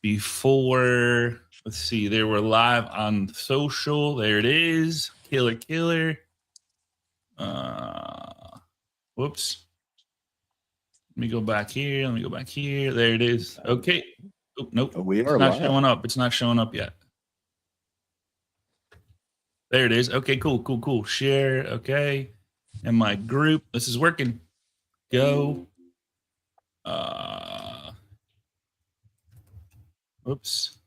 before. Let's see. They were live on social. There it is. Killer. Whoops. Let me go back here. There it is. Okay. Oh, nope. It's not showing up. It's not showing up yet. There it is. Okay, cool. Share. Okay. And my group. This is working. Go. Whoops.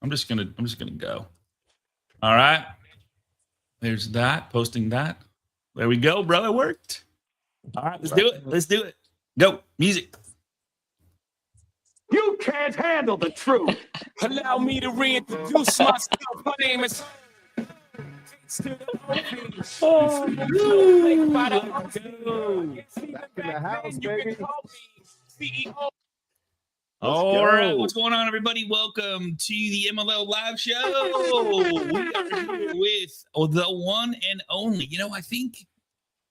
I'm just gonna go. All right. There's that. Posting that. There we go, bro. It worked. All right, let's do it. Go. Music. You can't handle the truth. Allow me to reintroduce myself. My name is Back in the house, baby. All right, what's going on, everybody? Welcome to the MLO Live Show. We are here with the one and only. You know, I think,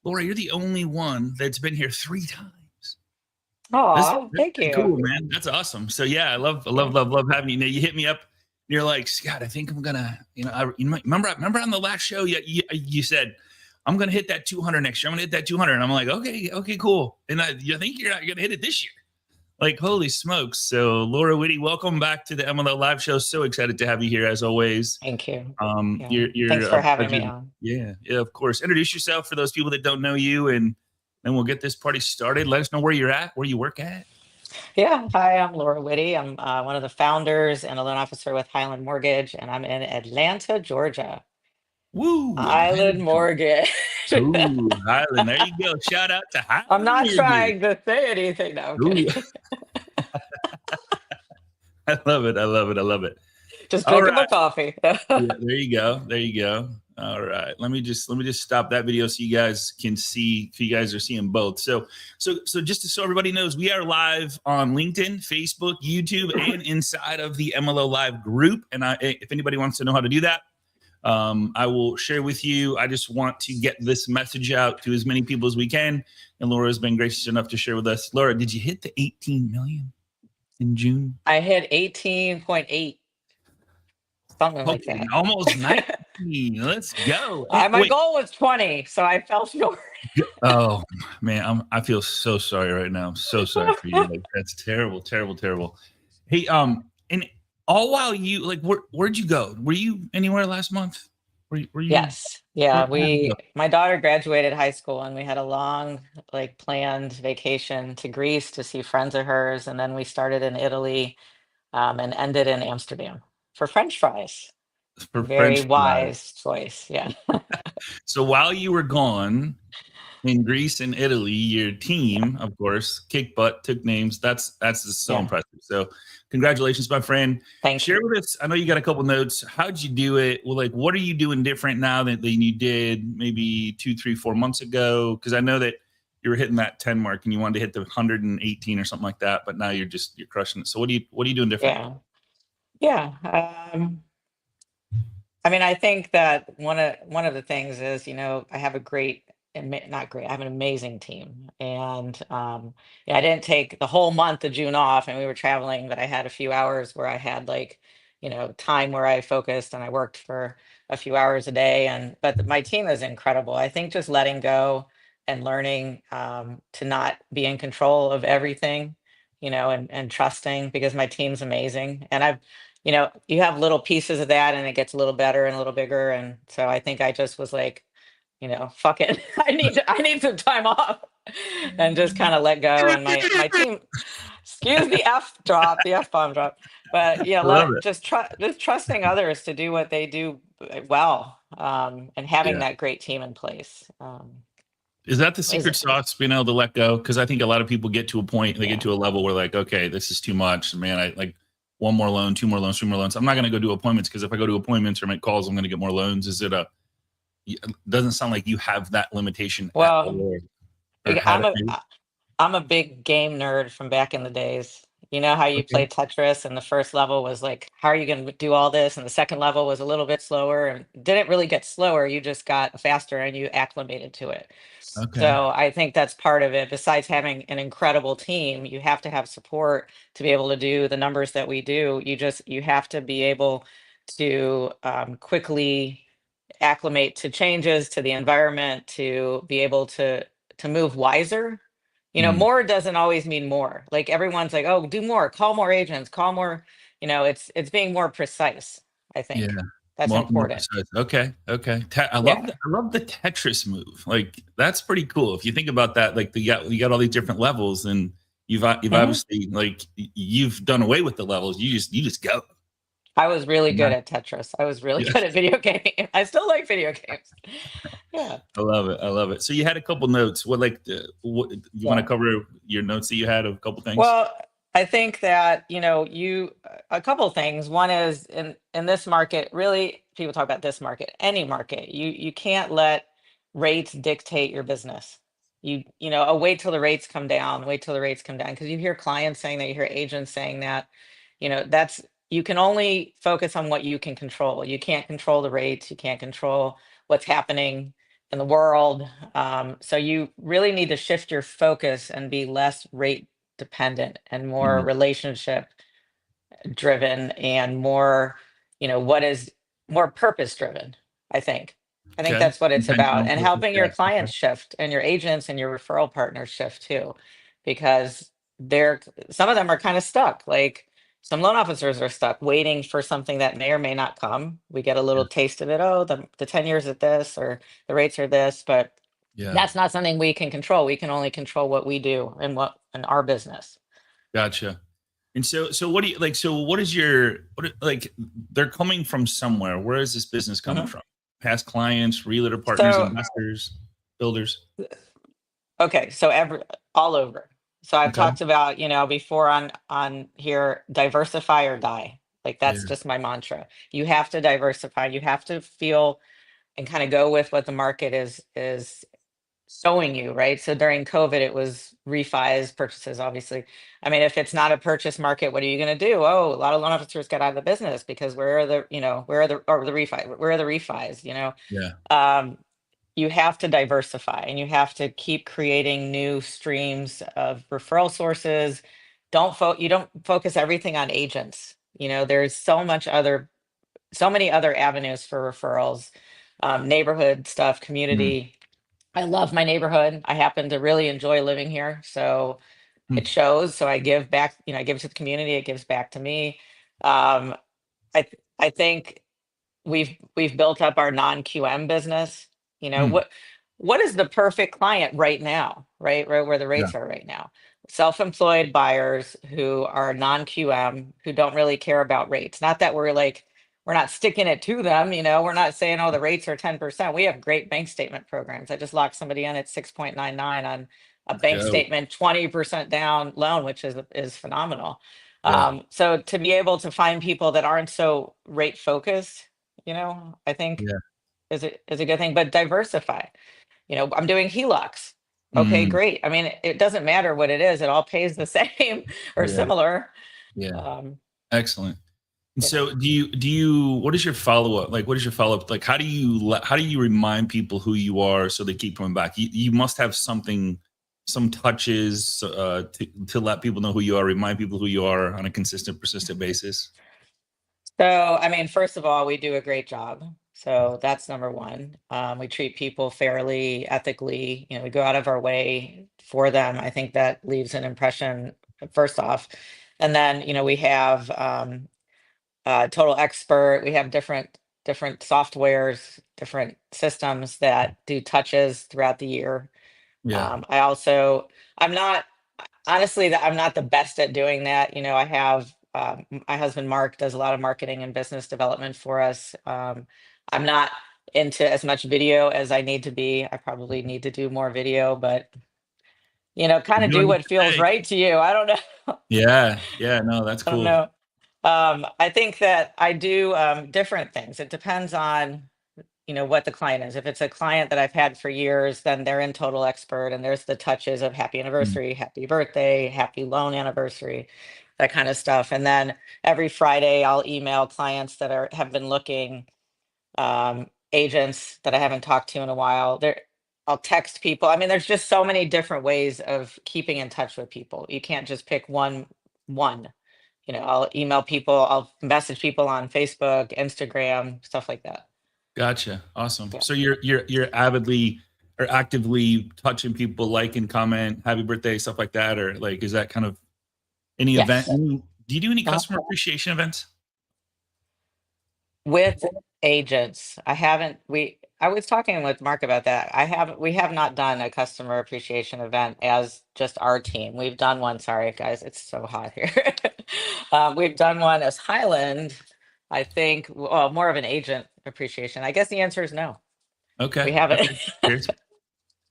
Laura, you're the only one that's been here 3 times. Oh, thank you. Cool, man. That's awesome. So yeah, I love having you. Now, you hit me up. And you're like, Scott, I think I'm gonna, remember on the last show, you said, I'm gonna hit that 200 next year. I'm gonna hit that 200. And I'm like, okay, cool. And I think you're gonna hit it this year. Like, holy smokes. So Laura Witte, welcome back to the MLO Live Show. So excited to have you here as always. Thank you. Thanks for having me on. Yeah, of course. Introduce yourself for those people that don't know you, and then we'll get this party started. Let us know where you're at, where you work at. Yeah. Hi, I'm Laura Witte. I'm one of the founders and a loan officer with Highland Mortgage, and I'm in Atlanta, Georgia. Woo! Island Mortgage. Ooh, Highland. There you go. Shout out to Highland. I'm not trying to say anything now. Okay. I love it. Just drinking my coffee. Yeah, there you go. All right. Let me just stop that video so you guys can see, if you guys are seeing both. So just so everybody knows, we are live on LinkedIn, Facebook, YouTube, and inside of the MLO Live group. And if anybody wants to know how to do that, I will share with you. I just want to get this message out to as many people as we can. And Laura has been gracious enough to share with us. Laura, did you hit the 18 million in June? I hit 18.8. Something like that. Almost 19. Let's go. My goal was 20, so I fell short. Oh man, I feel so sorry right now. I'm so sorry for you. Like, that's terrible. Hey, and all while you where'd you go? Were you anywhere last month? Were you? Yes. Yeah. My daughter graduated high school, and we had a long, planned vacation to Greece to see friends of hers, and then we started in Italy, and ended in Amsterdam for French fries. Very wise choice. Yeah. So while you were gone in Greece and Italy, your team, of course, kicked butt, took names. That's just so impressive. So congratulations, my friend. Thank you. Share with us. I know you got a couple notes. How'd you do it? Well, what are you doing different now than you did maybe 2, 3, 4 months ago? Because I know that you were hitting that 10 mark and you wanted to hit the 118 or something like that, but now you're crushing it. So what are you doing different? Yeah. I mean, I think that one of the things is, I have I have an amazing team. And I didn't take the whole month of June off, and we were traveling, but I had a few hours where I had time where I focused and I worked for a few hours a day. But my team is incredible. I think just letting go and learning to not be in control of everything, and trusting, because my team's amazing. And you have little pieces of that, and it gets a little better and a little bigger. And so I think I just was like, fuck it. I need some time off, and just kind of let go. And my team, excuse the F-bomb drop. But just trusting others to do what they do well, and having that great team in place. Is that the secret sauce, being able to let go? Because I think a lot of people get to a point, they get to a level where okay, this is too much, man. I like 1 more loan, 2 more loans, 3 more loans. I'm not going to go do appointments, because if I go to appointments or make calls, I'm going to get more loans. It doesn't sound like you have that limitation. Well, I'm a big game nerd from back in the days. You know how you Okay. play Tetris and the first level was like, how are you going to do all this? And the second level was a little bit slower and didn't really get slower. You just got faster and you acclimated to it. Okay. So I think that's part of it. Besides having an incredible team, you have to have support to be able to do the numbers that we do. You have to be able to quickly acclimate to changes, to the environment, to be able to move wiser. Mm. More doesn't always mean more. Like everyone's like, oh, do more, call more agents, call more, it's being more precise, I Yeah. think. That's More important. precise. Okay. Okay. Yeah. I love the Tetris move. Like that's pretty cool. If you think about that, like you got all these different levels, and you've Mhm. obviously like you've done away with the levels. You just go. I was really Yeah. good at Tetris. I was really Yeah. good at video gaming. I still like video games. Yeah. I love it. I love it. So you had a couple notes. What you want to Yeah. cover your notes that you had of a couple things? Well, I think that, a couple things. One is in this market, really, people talk about this market, any market. You can't let rates dictate your business. Wait till the rates come down, wait till the rates come down. Because you hear clients saying that, you hear agents saying that, that's you can only focus on what you can control. You can't control the rates, you can't control what's happening in the world. So you really need to shift your focus and be less rate dependent and more Mhm. relationship driven and more, what is more purpose driven, I think. I think Okay. that's what it's about. Intentional And purpose. helping Yeah. your Okay. clients shift and your agents and your referral partners shift too, because they're some of them are kind of stuck. Like some loan officers are stuck waiting for something that may or may not come. We get a Yeah. little taste of it. Oh, the 10 years at this or the rates are this, but Yeah. that's not something we can control. We can only control what we do and what in our business. Gotcha. And so what do you like? So what is your like? They're coming from somewhere. Where is this business coming Mhm. from? Past clients, realtor partners, So, investors, builders. okay, so all over. So I've Okay. talked about, before on here, diversify or die. Like Yeah. that's just my mantra. You have to diversify. You have to feel and kind of go with what the market is showing you, right? So during COVID, it was refis, purchases, obviously. I mean, if it's not a purchase market, what are you going to do? Oh, a lot of loan officers got out of the business because where are the refi, where are the refis, Yeah. Um, you have to diversify and you have to keep creating new streams of referral sources. You don't focus everything on agents. There's so many other avenues for referrals, neighborhood stuff, Mm. community. I love my neighborhood. I happen to really enjoy living here. So it Mm. shows. So I give back, I give to the community, it gives back to me. Um, I think we've built up our non-QM business. You know, Mm. what is the perfect client right now, right where the Yeah. rates are right now? Self-employed buyers who are non-QM, who don't really care about rates. Not that we're not sticking it to them, we're not saying, oh, the rates are 10%. We have great bank statement programs. I just locked somebody in at 6.99 on a Let's bank go. statement, 20% down loan, which is phenomenal. Yeah. So to be able to find people that aren't so rate focused, I think Yeah. is a good thing, but diversify. I'm doing HELOCs. Okay, Mm. great. I mean, it doesn't matter what it is, it all pays the same or Yeah. similar. Yeah. Um, Excellent. And yeah. so what is your follow-up? Like, what is your follow-up? Like, how do you remind people who you are so they keep coming back? You must have something, some touches to let people know who you are, remind people who you are on a consistent, persistent basis. So, I mean, first of all, we do a great job. So that's number one. We treat people fairly, ethically. We go out of our way for them. I think that leaves an impression, first off. And then, we have total expert. We have different softwares, different systems that do touches throughout the year. Yeah. I also, I'm not honestly that I'm not the best at doing that. I have my husband Mark does a lot of marketing and business development for us. I'm not into as much video as I need to be. I probably need to do more video, but kind You're of do doing it what feels today. right to you. I don't know. Yeah. Yeah. No, that's I don't cool. know. I think that I do different things. It depends on what the client is. If it's a client that I've had for years, then they're in total expert and there's the touches of happy Mm. anniversary, happy birthday, happy loan anniversary. that kind of stuff. And then every Friday I'll email clients that have been looking, agents that I haven't talked to in a while. I'll text people. I mean, there's just so many different ways of keeping in touch with people. You can't just pick one. I'll email people, I'll message people on Facebook, Instagram, stuff like that. Gotcha. Awesome. Yeah. So you're avidly or actively touching people, like and comment, happy birthday, stuff like that, or like, is that kind of any Yes. event? Do you do any customer appreciation events? With agents, I was talking with Mark about that. We have not done a customer appreciation event as just our team. We've done one, sorry guys, it's so hot here. We've done one as Highland, I think, well, more of an agent appreciation. I guess the answer is no. Okay. We haven't. Okay. Cheers.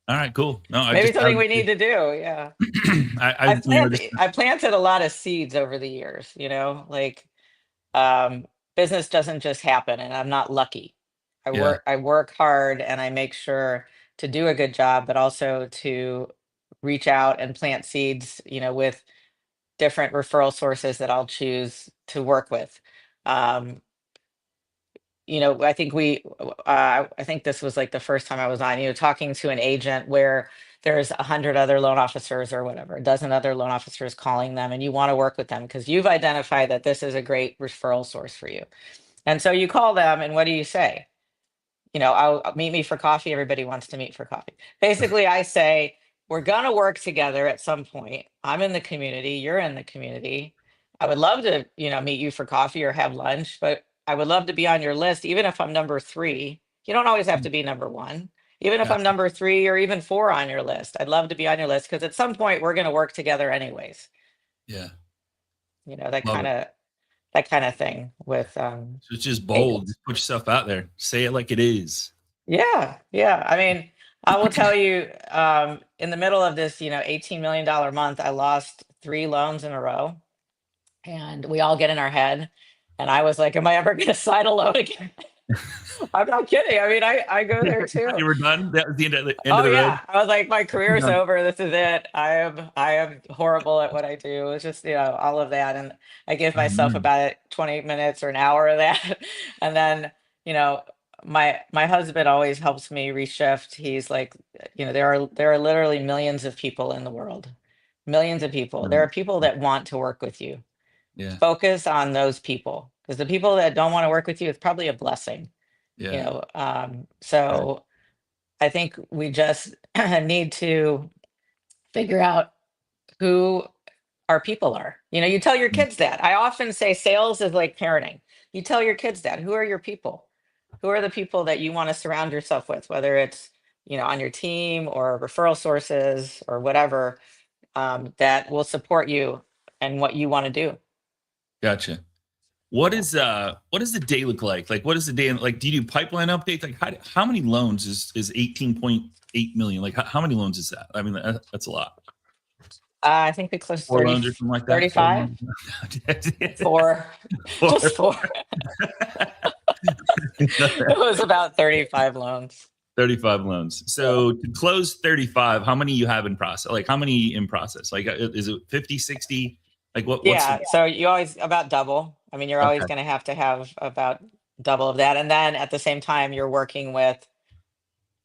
All right, cool. No, Maybe something we need to do. Yeah. I planted a lot of seeds over the years, like, business doesn't just happen, and I'm not lucky. I work hard, and I make sure to do a good job, but also to reach out and plant seeds, with different referral sources that I'll choose to work with. I think this was like the first time I was on, talking to an agent where there's 100 other loan officers or whatever, a dozen other loan officers calling them, and you want to work with them because you've identified that this is a great referral source for you. And so you call them, and what do you say? I'll meet me for coffee. Everybody wants to meet for coffee. Basically, I say, we're going to work together at some point. I'm in the community. You're in the community. I would love to, meet you for coffee or have lunch, but I would love to be on your list, even if I'm number 3. You don't always have to be number 1. Even if I'm number 3 or even 4 on your list, I'd love to be on your list because at some point we're going to work together anyways. Yeah. That kind of thing with so it's just bold. Just put yourself out there. Say it like it is. Yeah. I mean, I will tell you, in the middle of this, $18 million month, I lost 3 loans in a row, and we all get in our head. And I was like, am I ever going to sign a loan again? I'm not kidding. I mean, I go there too. You were done? That was the end of the road? Yeah. I was like, my career is over. This is it. I am horrible at what I do. It's just, all of that. And I give myself about 20 minutes or an hour of that. And then, my husband always helps me reshift. He's like, there are literally millions of people in the world. Millions of people. There are people that want to work with you. Yeah. Focus on those people, because the people that don't want to work with you, it's probably a blessing. So I think we just need to figure out who our people are. You tell your kids that. I often say sales is like parenting. You tell your kids that. Who are your people? Who are the people that you want to surround yourself with, whether it's, on your team or referral sources or whatever, that will support you and what you want to do. Gotcha. What does the day look like? Like, what is the day like? Do you do pipeline updates? Like, how many loans is 18.8 million? Like, how many loans is that? I mean, that's a lot. I think we closed 4 loans or something like that. 35. 4. Just 4. It was about 35 loans. 35 loans. So to close 35, how many you have in process? Like, how many in process? Like, is it 50, 60? Like what? So you always about double. I mean, you're always going to have about double of that. And then at the same time, you're working with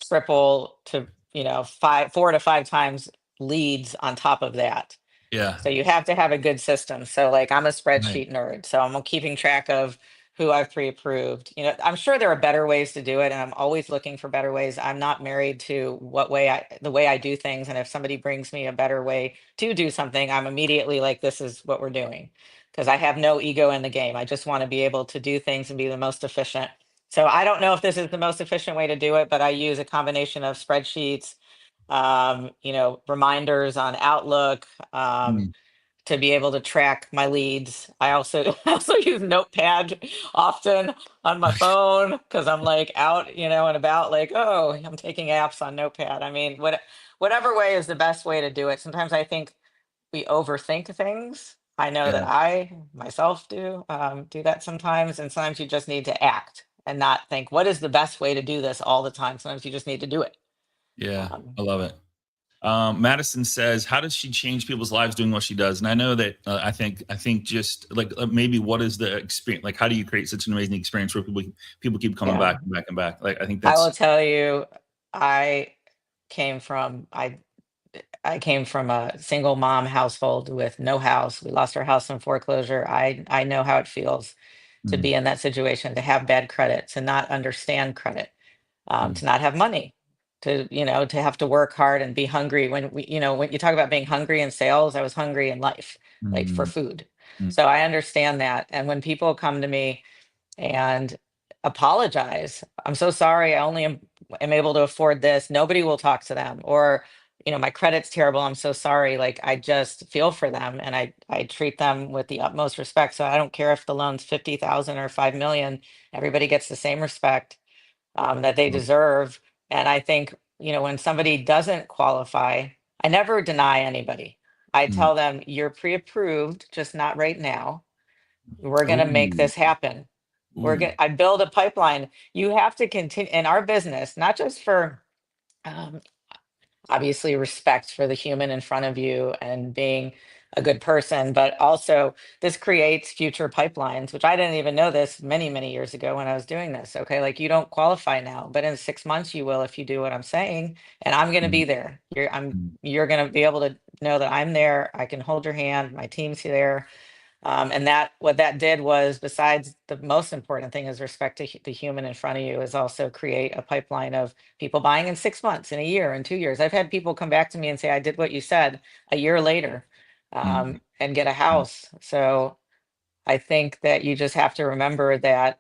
triple to, 4 to 5 times leads on top of that. Yeah. So you have to have a good system. So like, I'm a spreadsheet nerd, so I'm keeping track of who I've pre-approved. I'm sure there are better ways to do it, and I'm always looking for better ways. I'm not married to the way I do things. And if somebody brings me a better way to do something, I'm immediately like, this is what we're doing, because I have no ego in the game. I just want to be able to do things and be the most efficient. So I don't know if this is the most efficient way to do it, but I use a combination of spreadsheets, reminders on Outlook, to be able to track my leads. I also use Notepad often on my phone, because I'm like out, and about, like, oh, I'm taking apps on Notepad. I mean, whatever way is the best way to do it. Sometimes I think we overthink things. I know that I myself do that sometimes, and sometimes you just need to act and not think, what is the best way to do this all the time? Sometimes you just need to do it. Yeah, I love it. Madison says, how does she change people's lives doing what she does? And I know that I think just like maybe what is the experience? Like, how do you create such an amazing experience where people keep coming back and back and back? Like, I think I will that's tell you, I came from I came from a single mom household with no house. We lost our house in foreclosure. I know how it feels to mm, be in that situation, to have bad credit, to not understand credit, mm, to not have money, to have to work hard and be hungry. When you talk about being hungry in sales, I was hungry in life, like for mm, food. mm, So I understand that. And when people come to me and apologize. I'm so sorry. I only am able to afford this. Nobody will talk to them. Or, my credit's terrible. I'm so sorry. Like I just feel for them and I treat them with the utmost respect. So I don't care if the loan's 50,000 or 5 million. Everybody gets the same respect that they deserve. And I think, when somebody doesn't qualify, I never deny anybody. I mm. tell them you're pre-approved, just not right now. We're going to make Ooh, this happen. ooh, I build a pipeline. You have to continue in our business, not just for um, obviously respect for the human in front of you and being a good person, but also this creates future pipelines, which I didn't even know this many, many years ago when I was doing this. Okay. Like you don't qualify now, but in 6 months you will if you do what I'm saying. And I'm going to mm, be there. mm, You're going to be able to know that I'm there. I can hold your hand. My team's there. And what that did was, besides the most important thing is respect to the human in front of you, is also create a pipeline of people buying in 6 months, in a year, in 2 years. I've had people come back to me and say, I did what you said a year later, mm, and get a mm. house. So I think that you just have to remember that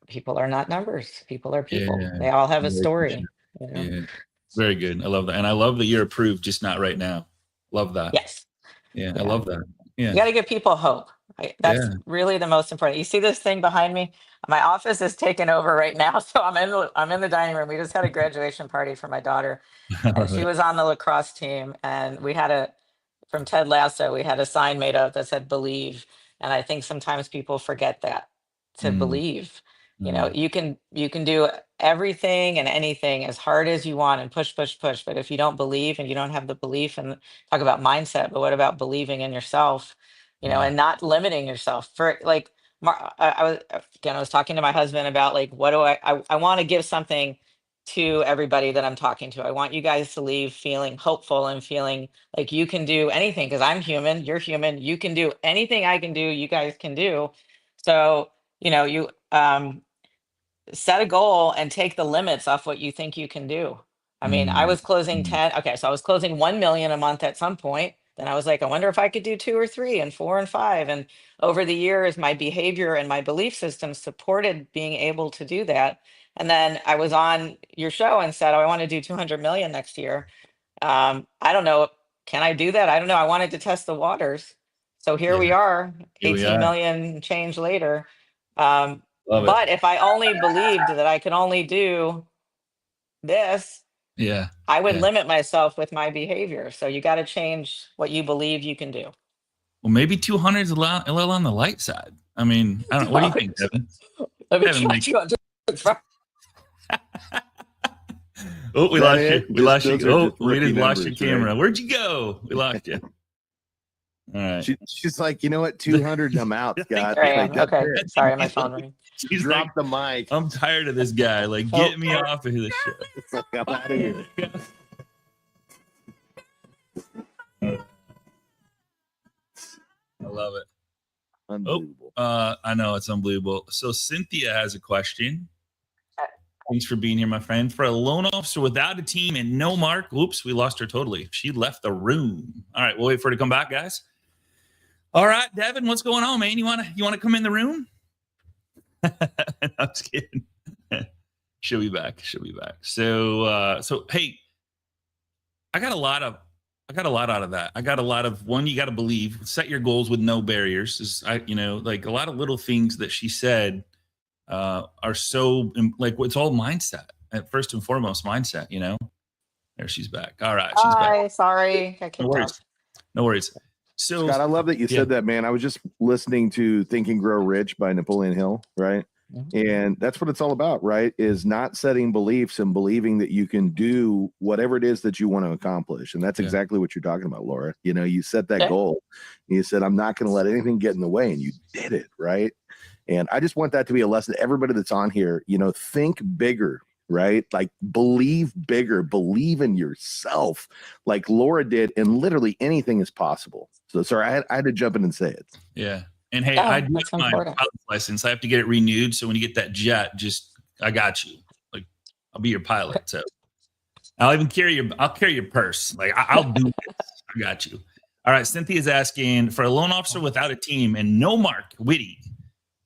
people are not numbers. People are people. Yeah, They all have a relationship. story, you know? Yeah, very good. I love that, and I love that you're approved, just not right now. Love that. Yes. Yeah, I Yeah. love that. Yeah, You got to give people hope. That's yeah. really the most important. You see this thing behind me? My office is taken over right now, so I'm in the dining room. We just had a graduation party for my daughter, I and love she it. was on the lacrosse team. And we had from Ted Lasso, we had a sign made up that said "Believe," and I think sometimes people forget that, to Mm, believe. mm, You can do everything and anything as hard as you want and push, push, push. But if you don't believe and you don't have the belief, and talk about mindset, but what about believing in yourself? yeah. And not limiting yourself for like, I was talking to my husband about like, what do I want to give something to everybody that I'm talking to. I want you guys to leave feeling hopeful and feeling like you can do anything, because I'm human, you're human, you can do anything I can do, you guys can do. So, you set a goal and take the limits off what you think you can do. I mean, I Mm, was closing mm, 10. Okay, so I was closing 1 million a month at some point. Then I was like, I wonder if I could do 2 or 3 and 4 and 5. And over the years, my behavior and my belief system supported being able to do that. And then I was on your show and said, oh, I want to do 200 million next year. I don't know. Can I do that? I don't know. I wanted to test the waters. So here yeah, we are, here we 18 are. million change later. Um, Love it. but if I only believed that I could only do this, Yeah, I would yeah. limit myself with my behavior. So you got to change what you believe you can do. Well, maybe 200 is a little on the light side. I mean, I don't. What do you think, Devin? Let me Devin, try like, to. oh, we Is that lost you. it? We lost you. Those are Oh, just we rookie just lost your numbers, right? camera. Where'd you go? We lost you. All right. She's like, you know what? 200, I'm out, Scott. There I Like, am. that's Okay. it. Sorry, my phone rang. She's Drop like, the mic. I'm tired of this guy. Like, Oh. get me off of the show. It's like, I'm out of here. I love it. Unbelievable. I know it's unbelievable. So Cynthia has a question. Thanks for being here, my friend. For a loan officer without a team and no mark, oops, we lost her totally. She left the room. All right, we'll wait for her to come back, guys. All right, Devin, what's going on, man? You wanna come in the room? I'm just kidding. She'll be back. So hey, I got a lot out of that. I got a lot of, one, you got to believe, set your goals with no barriers. Like a lot of little things that she said are so like, it's all mindset. At first and foremost, mindset. There, she's back. All right, she's back. Hi, sorry. I No kicked worries. off. No worries. So Scott, I love that you said that, man. I was just listening to Think and Grow Rich by Napoleon Hill, right? And that's what it's all about, right? Is not setting beliefs and believing that you can do whatever it is that you want to accomplish. And that's exactly what you're talking about, Laura. You know, you set that goal and you said, I'm not going to let anything get in the way. And you did it, right? And I just want that to be a lesson to everybody that's on here. You know, think bigger, right? Like believe bigger, believe in yourself like Laura did. And literally anything is possible. So sorry, I had to jump in and say it. Yeah. And hey, I do have my pilot's license. I have to get it renewed. So when you get that jet, I got you. Like, I'll be your pilot. So I'll even carry your purse. Like, I'll do it. I got you. All right. Cynthia's asking, for a loan officer without a team and no Mark Witte,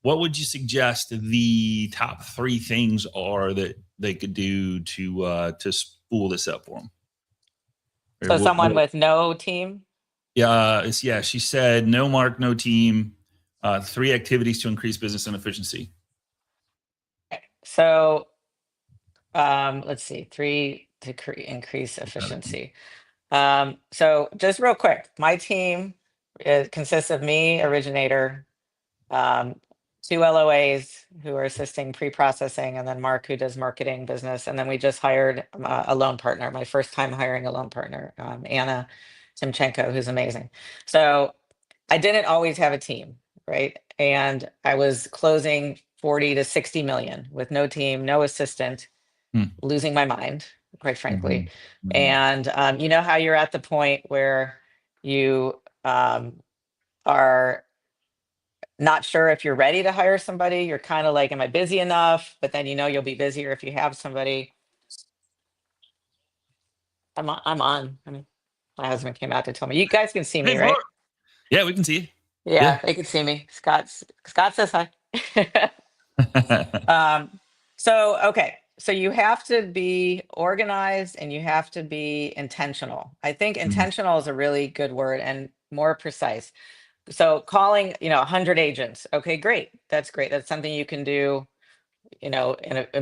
what would you suggest the top 3 things are that they could do to spool this up for them? So someone with no team? Yeah. She said no Mark, no team. 3 activities to increase business and efficiency. So let's see, 3 to increase efficiency. So just real quick, my team consists of me, originator, 2 LOAs who are assisting pre-processing, and then Mark, who does marketing business. And then we just hired a loan partner, my first time hiring a loan partner, Anna Timchenko, who's amazing. So I didn't always have a team, right? And I was closing 40 to 60 million with no team, no assistant, losing my mind, quite frankly. And you know how you're at the point where you are not sure if you're ready to hire somebody. You're kind of like, am I busy enough? But then you know you'll be busier if you have somebody. I'm on. I mean, my husband came out to tell me. You guys can see me, right? Yeah, we can see you. Yeah, they can see me. Scott says hi. So you have to be organized and you have to be intentional. I think intentional is a really good word and more precise. So calling, 100 agents. Okay, great. That's great. That's something you can do, in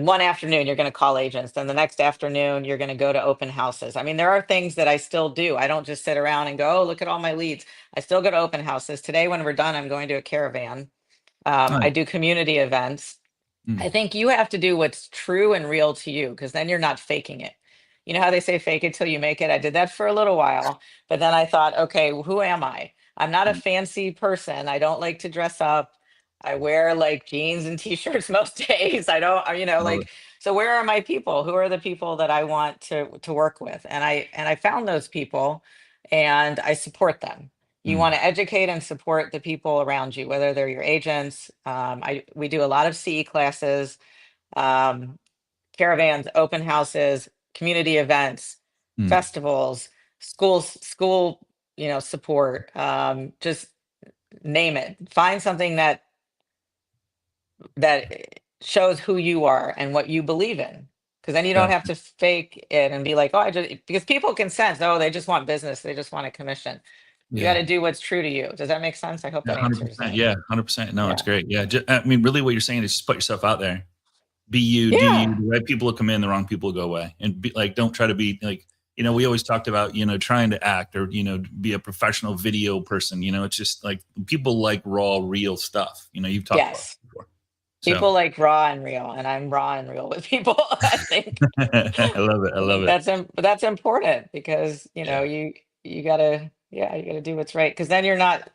one afternoon, you're going to call agents. Then the next afternoon, you're going to go to open houses. I mean, there are things that I still do. I don't just sit around and go, oh, look at all my leads. I still go to open houses. Today, when we're done, I'm going to a caravan. I do community events. I think you have to do what's true and real to you, because then you're not faking it. You know how they say fake it till you make it? I did that for a little while, but then I thought, okay, who am I? I'm not a fancy person. I don't like to dress up. I wear like jeans and t-shirts most days. I don't, so where are my people? Who are the people that I want to work with? And I found those people and I support them. You want to educate and support the people around you, whether they're your agents. We do a lot of CE classes, caravans, open houses, community events, festivals, school, support. Just name it. Find something that shows who you are and what you believe in. Because then you don't have to fake it and be like, oh, because people can sense, oh, they just want business. They just want a commission. You got to do what's true to you. Does that make sense? I hope that answers that. Yeah, 100%. No, it's great. Yeah. I mean, really what you're saying is just put yourself out there. Be you, do you. The right people will come in, the wrong people will go away. And be like, don't try to be like, we always talked about, trying to act or, be a professional video person. It's just like people like raw, real stuff. You've talked about it before. People like raw and real, and I'm raw and real with people. I think. I love it. That's important because, you gotta do what's right. Because then you're not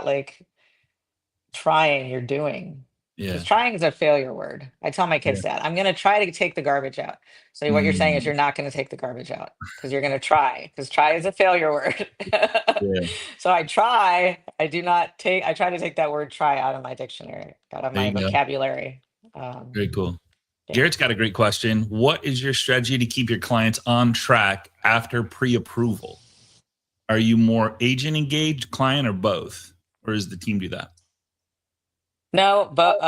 like trying, you're doing. Because trying is a failure word. I tell my kids that. I'm going to try to take the garbage out. So what you're saying is you're not going to take the garbage out because you're going to try. Because try is a failure word. So I try. I try to take that word try out of my dictionary, out of my vocabulary. Very cool. Garrett's got a great question. What is your strategy to keep your clients on track after pre-approval? Are you more agent engaged, client, or both? Or does the team do that? No, but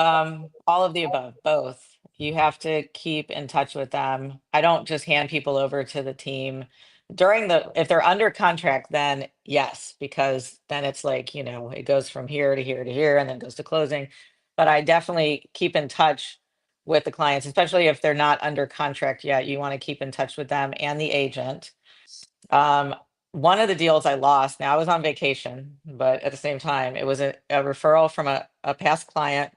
all of the above, both. You have to keep in touch with them. I don't just hand people over to the team if they're under contract, then yes, because then it's like, it goes from here to here to here and then goes to closing. But I definitely keep in touch with the clients, especially if they're not under contract yet. You want to keep in touch with them and the agent. One of the deals I lost, now I was on vacation, but at the same time, it was a referral from a past client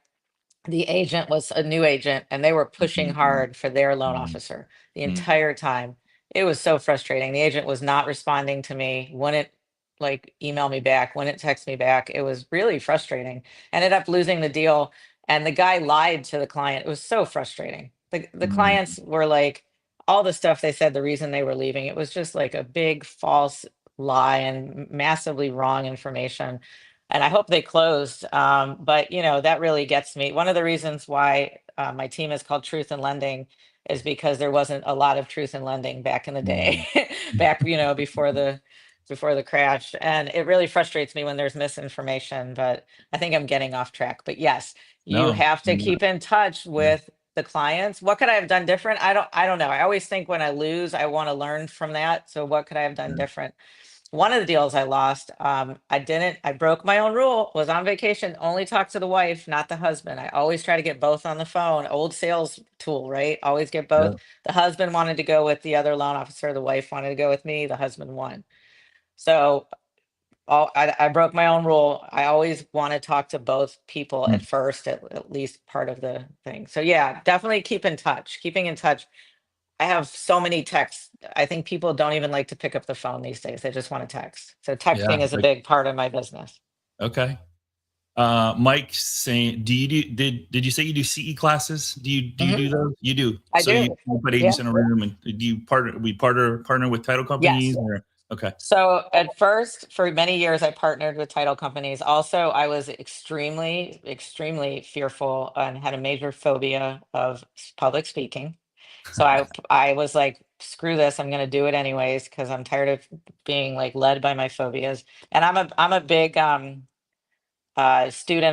the agent was a new agent and they were pushing hard for their loan officer the entire time. It was so frustrating. The agent was not responding to me, wouldn't like email me back, wouldn't text me back. It was really frustrating. Ended up losing the deal and the guy lied to the client. It was so frustrating. The clients were like, all the stuff they said, the reason they were leaving, it was just like a big false lie and massively wrong information. And I hope they closed. But you know, that really gets me. One of the reasons why my team is called Truth in Lending is because there wasn't a lot of truth in lending back in the day, back, you know, before the crash. And it really frustrates me when there's misinformation, but I think I'm getting off track. But yes, you No. have to keep in touch with the clients. What could I have done different? I don't know. I always think when I lose, I want to learn from that. So what could I have done different? One of the deals I lost, I broke my own rule, was on vacation, only talk to the wife, not the husband. I always try to get both on the phone, old sales tool, right? Always get both. Yeah. The husband wanted to go with the other loan officer. The wife wanted to go with me. The husband won. So I broke my own rule. I always want to talk to both people at first, at least part of the thing. So yeah, definitely keep in touch, keeping in touch. I have so many texts. I think people don't even like to pick up the phone these days. They just want to text. So texting is a big part of my business. Okay. Mike saying, did you say you do CE classes? Do you do those? You do. I do. You put agents in a room, and do you partner with title companies? Yes. Or, okay. So at first, for many years, I partnered with title companies. Also, I was extremely, extremely fearful and had a major phobia of public speaking. So I was like, screw this, I'm going to do it anyways because I'm tired of being like led by my phobias. And I'm a big student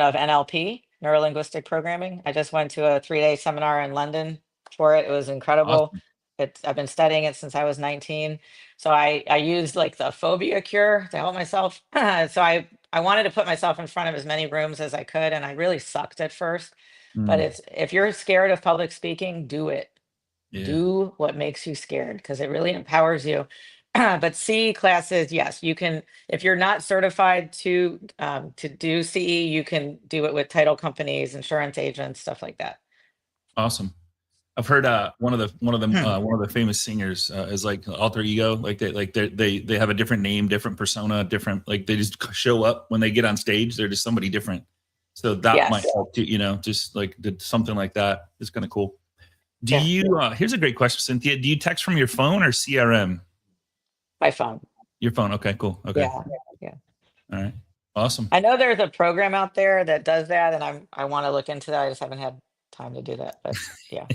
of NLP, neuro linguistic programming. I just went to a 3-day seminar in London for it. It was incredible. Awesome. I've been studying it since I was 19. So I used like the phobia cure to help myself. So I wanted to put myself in front of as many rooms as I could, and I really sucked at first. But if you're scared of public speaking, do it. Yeah. Do what makes you scared because it really empowers you. But CE classes, yes, you can. If you're not certified to do CE, you can do it with title companies, insurance agents, stuff like that. Awesome. I've heard one of the famous singers is like alter ego, like they have a different name, different persona, different, like they just show up when they get on stage. They're just somebody different. So that might help too, you know, just like did something like that. It's kind of cool. Do you, here's a great question, Cynthia. Do you text from your phone or CRM? My phone. Your phone. Okay, cool. Okay. Yeah. All right. Awesome. I know there's a program out there that does that, and I want to look into that. I just haven't had time to do that, but yeah.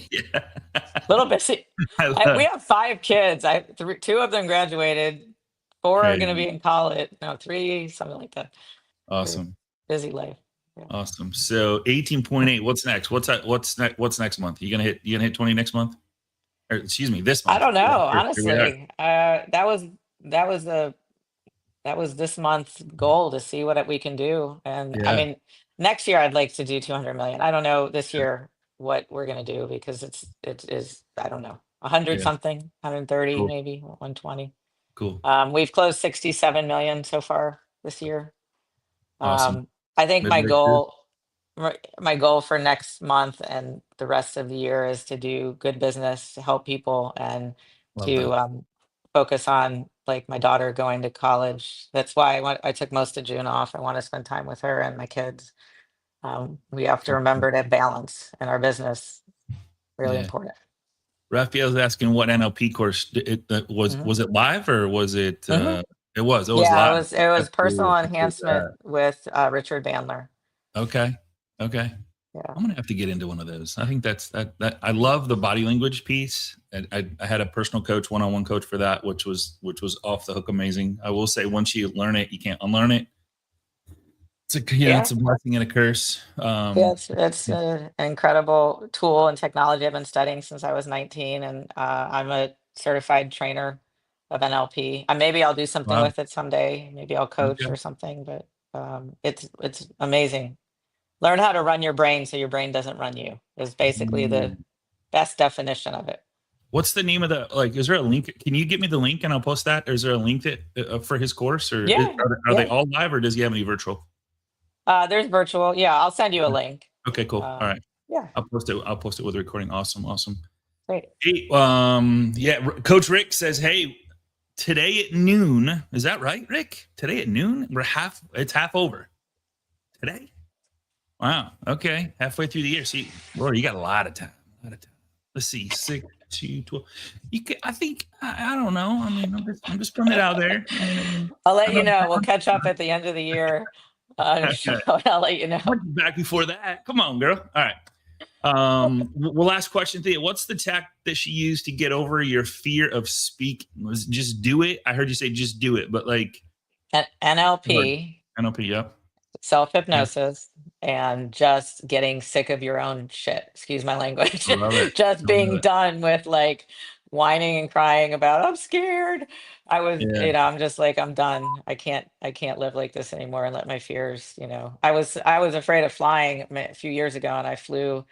A little busy. We have 5 kids. 2 of them graduated. 4 are going to be in college. No, 3, something like that. Awesome. Busy life. Yeah. Awesome. So 18.8. What's next? What's next month? You gonna hit 20 next month? Or excuse me, this month? I don't know. Honestly, that was this month's goal to see what we can do. And I mean, next year I'd like to do 200 million. I don't know this year what we're gonna do because it is I don't know 100 something, 130 maybe 120. Cool. We've closed 67 million so far this year. Awesome. I think my goal for next month and the rest of the year is to do good business, to help people, and to focus on like my daughter going to college. That's why I took most of June off. I want to spend time with her and my kids. We have to remember to balance in our business. Really important. Raphael's asking what NLP course was it live or was it? It was live. It was personal enhancement with Richard Bandler. Okay. Yeah. I'm gonna have to get into one of those. I think that I love the body language piece. I had a personal coach, one-on-one coach for that, which was off the hook amazing. I will say once you learn it, you can't unlearn it. It's it's a blessing and a curse. It's an incredible tool and technology I've been studying since I was 19, and I'm a certified trainer of NLP. Maybe I'll do something with it someday. Maybe I'll coach or something, but it's amazing. Learn how to run your brain so your brain doesn't run you is basically the best definition of it. What's the name of is there a link? Can you get me the link and I'll post that? Or is there a link that for his course or are they all live or does he have any virtual? There's virtual. Yeah, I'll send you a link. Okay, cool. All right. Yeah. I'll post it with a recording. Awesome. Great. Hey, Coach Rick says, hey, today at noon. Is that right, Rick? Today at noon? It's half over. Today? Wow. Okay. Halfway through the year. See, Laura, you got a lot of time. Let's see. 6 to 12. I don't know. I mean, I'm just putting it out there. I'll let you know. We'll catch up at the end of the year. I'll let you know. Back before that. Come on, girl. All right. Last question, Thea. What's the tact that she used to get over your fear of speaking? Was just do it? I heard you say just do it, but like NLP, yep. self-hypnosis, and just getting sick of your own shit. Excuse my language. Just being done with like whining and crying about I'm scared. I'm just like, I'm done. I can't live like this anymore and let my fears, I was afraid of flying a few years ago, and I flew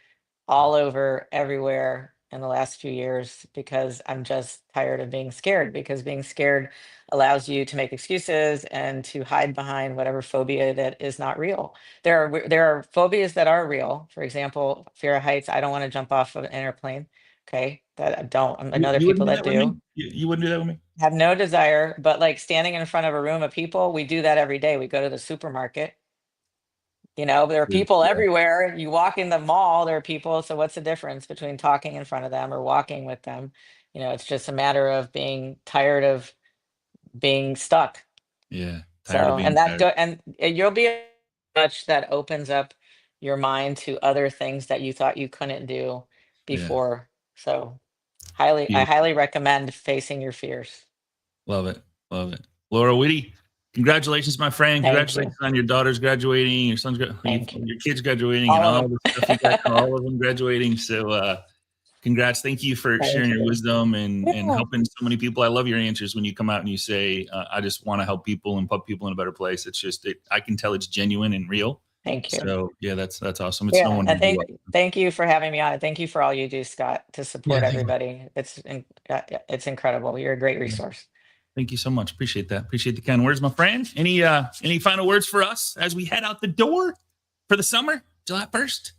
all over everywhere in the last few years because I'm just tired of being scared, because being scared allows you to make excuses and to hide behind whatever phobia that is not real. There are phobias that are real. For example, fear of heights. I don't want to jump off of an airplane. Okay. That I don't. I know there are people that do. You wouldn't do that with me? Have no desire, but like standing in front of a room of people, we do that every day. We go to the supermarket. There are people everywhere. You walk in the mall, there are people. So what's the difference between talking in front of them or walking with them? It's just a matter of being tired of being stuck. Yeah. And you'll be much that opens up your mind to other things that you thought you couldn't do before. Yeah. So I highly recommend facing your fears. Love it. Laura Witte, congratulations, my friend. Congratulations on your daughter's graduating, your son's your kids graduating, and all the stuff you got, all of them graduating. So congrats. Thank you for sharing your wisdom and helping so many people. I love your answers when you come out and you say, I just want to help people and put people in a better place. It's just, I can tell it's genuine and real. Thank you. So yeah, that's awesome. It's no one. Thank you for having me on. Thank you for all you do, Scott, to support everybody. It's incredible. You're a great resource. Thank you so much. Appreciate that. Appreciate the kind words, my friend. Any final words for us as we head out the door for the summer, July 1st?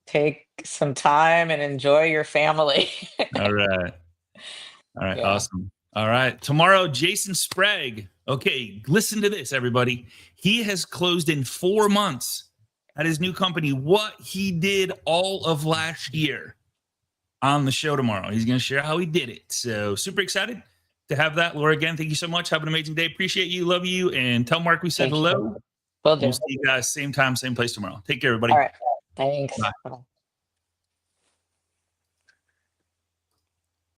Take some time and enjoy your family. All right. Yeah. Awesome. All right. Tomorrow, Jason Sprague. Okay, listen to this, everybody. He has closed in 4 months at his new company what he did all of last year on the show tomorrow. He's going to share how he did it. So super excited to have that. Laura, again, thank you so much. Have an amazing day. Appreciate you. Love you. And tell Mark we said hello. Will do. We'll see you guys same time, same place tomorrow. Take care, everybody. All right. Thanks. Bye. Bye.